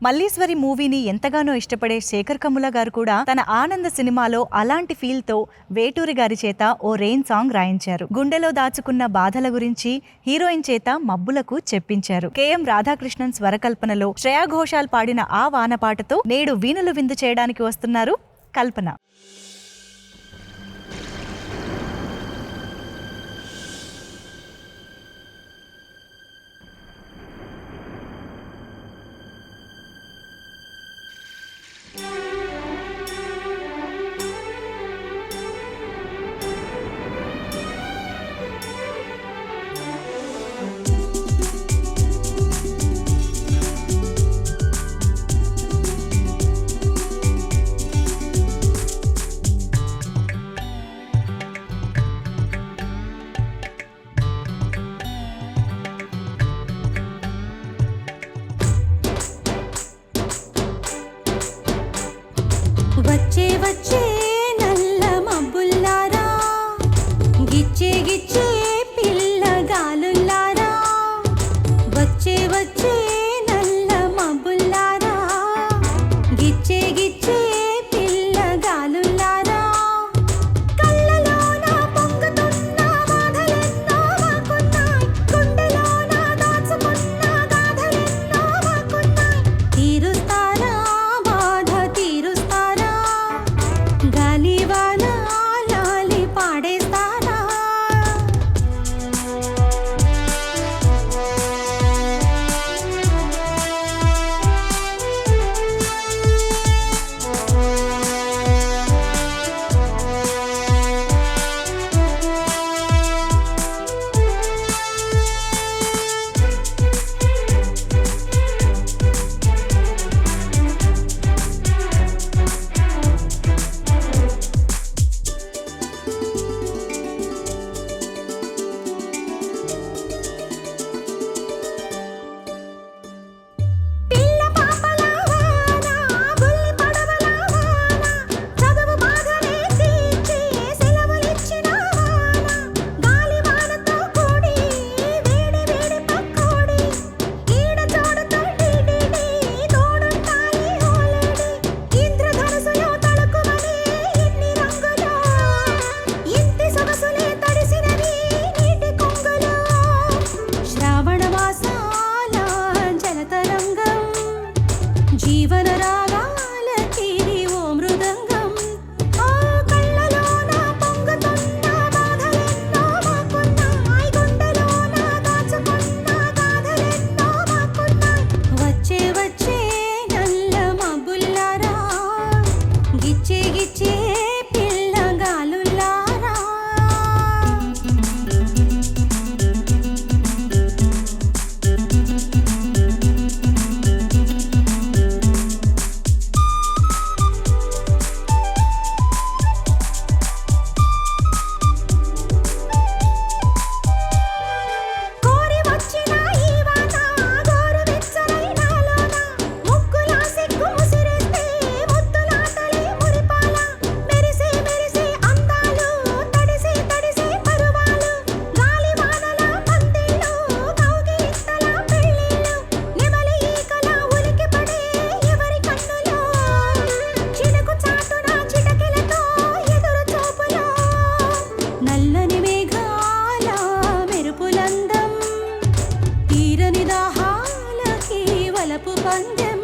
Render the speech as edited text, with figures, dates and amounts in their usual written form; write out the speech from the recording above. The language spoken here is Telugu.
మల్లీశ్వరి మూవీని ఎంతగానో ఇష్టపడే శేఖర్ కమ్ముల గారు కూడా తన ఆనంద సినిమాలో అలాంటి ఫీల్ తో వేటూరి గారి చేత ఓ రెయిన్ సాంగ్ రాయించారు. గుండెలో దాచుకున్న బాధల గురించి హీరోయిన్ చేత మబ్బులకు చెప్పించారు. కెఎం రాధాకృష్ణన్ స్వరకల్పనలో శ్రేయా ఘోషాల్ పాడిన ఆ వానపాటతో నేడు వీణులు విందు చేయడానికి వస్తున్నారు కల్పన. వచ్చే వచ్చే నల్ల మబ్బుల్లారా, గిచ్చే గిచ్చే పిల్లగాలుల్లారా, వచ్చే వచ్చే నల్ల మబ్బుల్లారా, గిచ్చే గిచ్చే పిల్లగాలుల్లారా, కళ్ళలోన పొంగుతున్న బాధలెన్నో మాకున్నాయి, గుండెలోన దాచుకున్న గాథలెన్నో మాకున్నాయి, తీరుస్తారా బాధ తీరుస్తారా, గాలివాన లాలి పాడేస్తారా. పిల్ల పాపల వాన, బుల్లి పడవల వాన, చదువు బాధనే తీర్చి సెలవులిచ్చిన వాన, గాలివానతో కూడి వేడి వేడి పక్కోడి, ఈడ చోడుతో టీటీడీ తోడుంటాయి ఓలేడి, ఇంద్రధనుసులో తడుకుమని ఎన్ని రంగులో, ఇంటి సొగసులే తడిసినవి నీటి కొంగులో, శ్రావణ మాసాల జలతరంగం, జీవన రాగాలకి ఓ మృదంగం, ఆ కళ్ళలోన పొంగుతున్న బాధలెన్నో మాకున్నాయి, గుండెలోన దాచుకున్న గాథలెన్నో మాకున్నాయి, వచ్చే వచ్చే నల్ల మబ్బుల్లారా, గిచ్చే గిచ్చే పిల్లగాలుల్లారా. కోరి వచ్చిన ఈ వాన గోరువెచ్చని నాలోన, ముగ్గుల సిగ్గు ముసిరేస్తే ముద్దులాటలే మురిపాల, మెరిసే మెరిసే అందాలు తడిసే తడిసే పరువాలు, గాలివానల పందిళ్ళు కౌగిలింతల పెళ్ళిళ్ళు, నెమలి ఈకల ఉలికిపడే ఎవరి కన్నులో, చినుకు చాటున చిటకెలతో ఎదురు చూపులో, నల్లని మేఘాల మెరుపులందం, తీరని దాహాలకి వలపు పందెం,